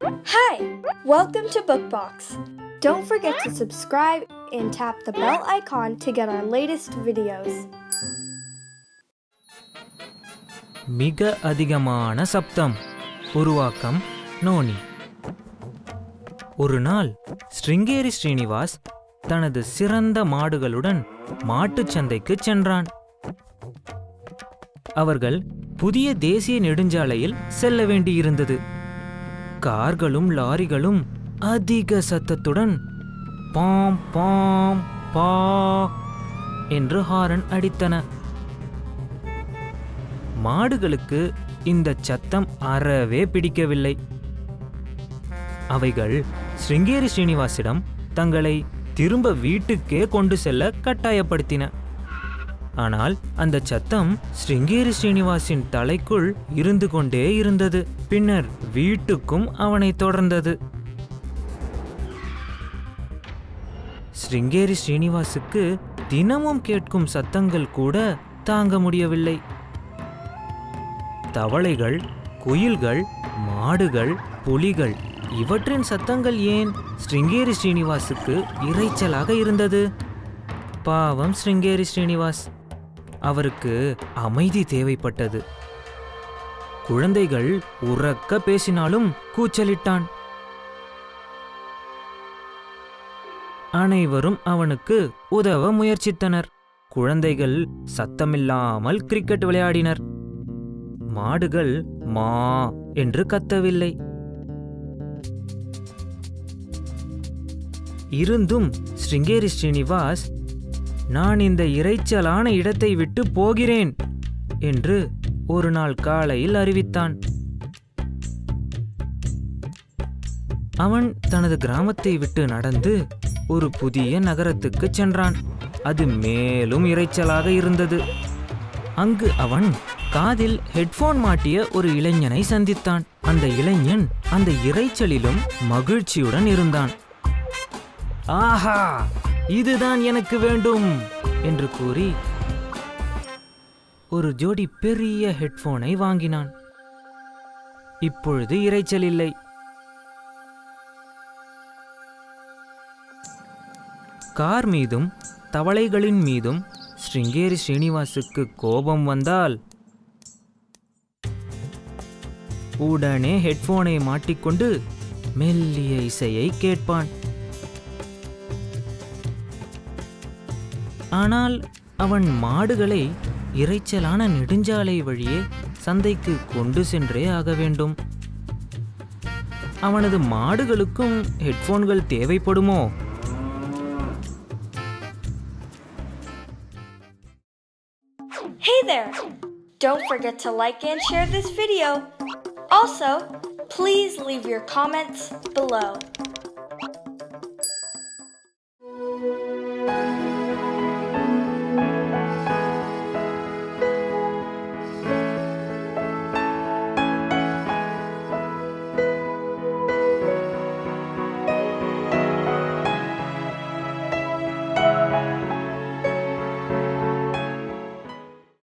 Hi, welcome to Bookbox. Don't forget to subscribe and tap the bell icon to get our latest videos. மிக அதிகமான சப்தம். உருவாக்கம் noni. ஒரு நாள் ஸ்ருங்கேரி ஸ்ரீனிவாஸ் தனது சிறந்த மாடுகளுடன் மாட்டுச் சந்தைக்கு சென்றான். அவர்கள் புதிய தேசிய நெடுஞ்சாலையில் செல்ல வேண்டியிருந்தது. கார்களும் லாரிகளும் அதிக சத்தத்துடன் பாம் பாம் பா என்று ஹாரன் அடித்தன. மாடுகளுக்கு இந்த சத்தம் அறவே பிடிக்கவில்லை. அவைகள் ஸ்ருங்கேரி ஸ்ரீனிவாசிடம் தங்களை திரும்ப வீட்டுக்கே கொண்டு செல்ல கட்டாயப்படுத்தின. ஆனால் அந்த சத்தம் ஸ்ருங்கேரி ஸ்ரீனிவாசின் தலைக்குள் இருந்து கொண்டே இருந்தது. பின்னர் வீட்டுக்கும் அவனை தொடர்ந்தது. ஸ்ருங்கேரி ஸ்ரீனிவாசுக்கு தினமும் கேட்கும் சத்தங்கள் கூட தாங்க முடியவில்லை. தவளைகள், குயில்கள், மாடுகள், புலிகள் இவற்றின் சத்தங்கள் ஏன் ஸ்ருங்கேரி ஸ்ரீனிவாசுக்கு இரைச்சலாக இருந்தது? பாவம் ஸ்ருங்கேரி ஸ்ரீனிவாஸ். அவருக்கு அமைதி தேவைப்பட்டது. குழந்தைகள் உரக்க பேசினாலும் கூச்சலிட்டான். அனைவரும் அவனுக்கு உதவ முயற்சித்தனர். குழந்தைகள் சத்தமில்லாமல் கிரிக்கெட் விளையாடினர். மாடுகள் மா என்று கத்தவில்லை. இருந்தும் ஸ்ருங்கேரி ஸ்ரீனிவாஸ், நான் இந்த இரைச்சலான இடத்தை விட்டு போகிறேன் என்று ஒரு நாள் காலையில் அறிவித்தான். அவன் தனது கிராமத்தை விட்டு நடந்து ஒரு புதிய நகரத்துக்கு சென்றான். அது மேலும் இரைச்சலாக இருந்தது. அங்கு அவன் காதில் ஹெட்போன் மாட்டிய ஒரு இளைஞனை சந்தித்தான். அந்த இளைஞன் அந்த இரைச்சலிலும் மகிழ்ச்சியுடன் இருந்தான். ஆஹா, இதுதான் எனக்கு வேண்டும் என்று கூறி ஒரு ஜோடி பெரிய ஹெட்போனை வாங்கினான். இப்பொழுது இரைச்சல் இல்லை. கார் மீதும் தவளைகளின் மீதும் ஸ்ருங்கேரி ஸ்ரீனிவாசுக்கு கோபம் வந்தால் உடனே ஹெட்போனை மாட்டிக்கொண்டு மெல்லிய இசையை கேட்பான். ஆனால் அவன் மாடுகளை இரைச்சலான நெடுஞ்சாலை வழியே சந்தைக்கு கொண்டு சென்றே ஆக வேண்டும். அவனது மாடுகளுக்கும் ஹெட்போன்கள் தேவைப்படுமோ? Hey there! Don't forget to like and share this video. Also, please leave your comments below.